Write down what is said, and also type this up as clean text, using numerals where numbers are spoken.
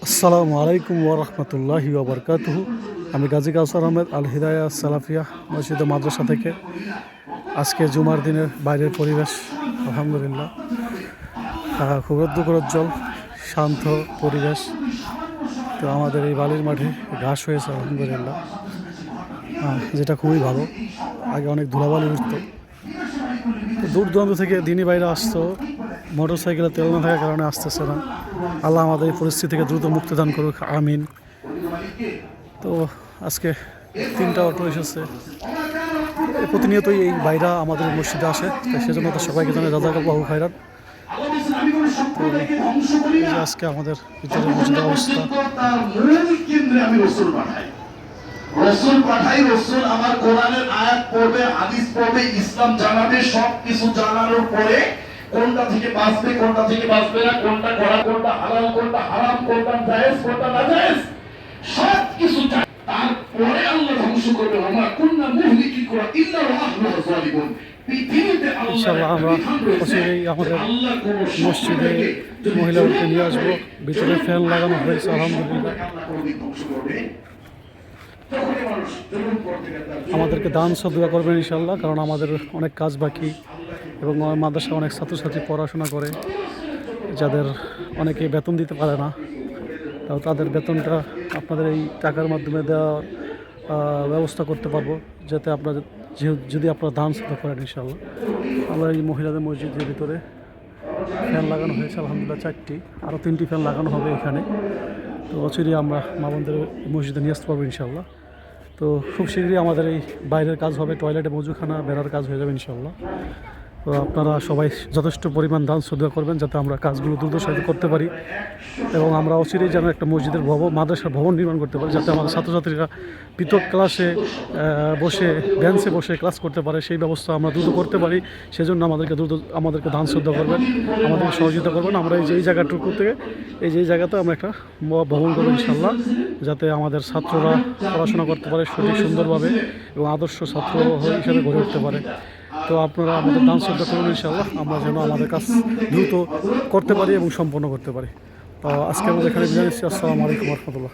আসসালামু আলাইকুম ওরহমতুল্লাহি ওবরকাতুহু। আমি গাজী কাউসার আহমেদ আল হিদায়া সালাফিয়া মসজিদ মাদ্রাসা থেকে আজকে জুমার দিনের বাইরের পরিবেশ আলহামদুলিল্লাহ খুব রৌদ্রোজ্জ্বল শান্ত পরিবেশ। তো আমাদের এই বালির মাঠে ঘাস হয়েছে আলহামদুলিল্লাহ, যেটা খুবই ভালো। আগে অনেক ধুলাবালি উঠত, তো দূর দূরান্ত থেকে দিনই বাইরে আসতো, মোটর সাইকেলে তেল না থাকার কারণে আসতেছে না। আল্লাহ আমাদের এই পরিস্থিতি থেকে দ্রুত মুক্তি দান করুক, আমিন। তো আজকে 3টা অটো এসেছে, প্রতিনিয়তই এই বাইরা আমাদের মসজিদে আসে, তাই সেজন্য তো সবাইকে জানাই জাযাকাল্লাহু খাইরান। তো আজকে আমাদের ভিতরে মসজিদের অবস্থা। রসুল পাঠাই, রসুল আমার কোরআনের আয়াত পড়বে, হাদিস পড়বে, ইসলাম জানাবে, সবকিছু জানানোর পরে কোনটা থেকে বাঁচবে, কোনটা থেকে বাঁচবে না, কোনটা করা, কোনটা হালাল, কোনটা হারাম, কোনটা জায়েজ, কোনটা নাজায়েজ, সবকিছু তারপরে আল্লাহ ধ্বংস করবে। আমরা কুননা মুহলিকি কুরা ইল্লা ওয়াহলু যালিমুন। পৃথিবীতে ইনশাআল্লাহ আমরা অচিরেই আমাদের মসজিদে মহিলাদেরকে নিয়ে আসবো। ভিতরে ফ্যান লাগানো হয়েছে আলহামদুলিল্লাহ। আমাদেরকে দান সদকা করবেন ইনশাআল্লাহ, কারণ আমাদের অনেক কাজ বাকি এবং মাদ্রাসায় অনেক ছাত্রছাত্রী পড়াশোনা করে, যাদের অনেকে বেতন দিতে পারে না। তাও তাদের বেতনটা আপনাদের এই টাকার মাধ্যমে দেওয়ার ব্যবস্থা করতে পারবো, যাতে আপনারা যদি আপনারা দান সদকা করেন ইনশাআল্লাহ। আমরা এই মহিলাদের মসজিদের ভিতরে ফ্যান লাগানো হয়েছে আলহামদুলিল্লাহ 4টি, আরও 3টি ফ্যান লাগানো হবে এখানে। তো অচিরেই আমরা মা বোনদের মসজিদে নিয়ে আসতে পারবো ইনশাআল্লাহ। তো খুব শীঘ্রই আমাদের এই বাইরের কাজ হবে, টয়লেটে মজুখানা বেড়ার কাজ হয়ে যাবে ইনশাআল্লাহ। তো আপনারা সবাই যথেষ্ট পরিমাণ দান শ্রদ্ধা করবেন, যাতে আমরা কাজগুলো দ্রুত সাথে করতে পারি এবং আমরা অচিরেই যেন একটা মসজিদের মাদ্রাসার ভবন নির্মাণ করতে পারি, যাতে আমাদের ছাত্রছাত্রীরা পৃথক ক্লাসে বসে বেঞ্চে বসে ক্লাস করতে পারে। সেই ব্যবস্থা আমরা দ্রুত করতে পারি, সেজন্য আমাদেরকে দান শ্রদ্ধা করবেন, আমাদেরকে সহযোগিতা করবেন। আমরা এই জায়গাটুকু থেকে যে জায়গাতে আমরা একটা ভবন করবো ইনশাআল্লাহ, যাতে আমাদের ছাত্ররা পড়াশোনা করতে পারে সঠিক সুন্দরভাবে এবং আদর্শ ছাত্র হিসেবে গড়ে উঠতে পারে। তো আপনারা আমাদের দান শ্রদ্ধা করুন ইনশাআল্লাহ, আমরা যেন আমাদের কাজ দ্রুত করতে পারি এবং সম্পন্ন করতে পারি। তো আজকে আমাদের এখানে বিদায় নিচ্ছি। আসসালামু আলাইকুম ওয়া রাহমাতুল্লাহ।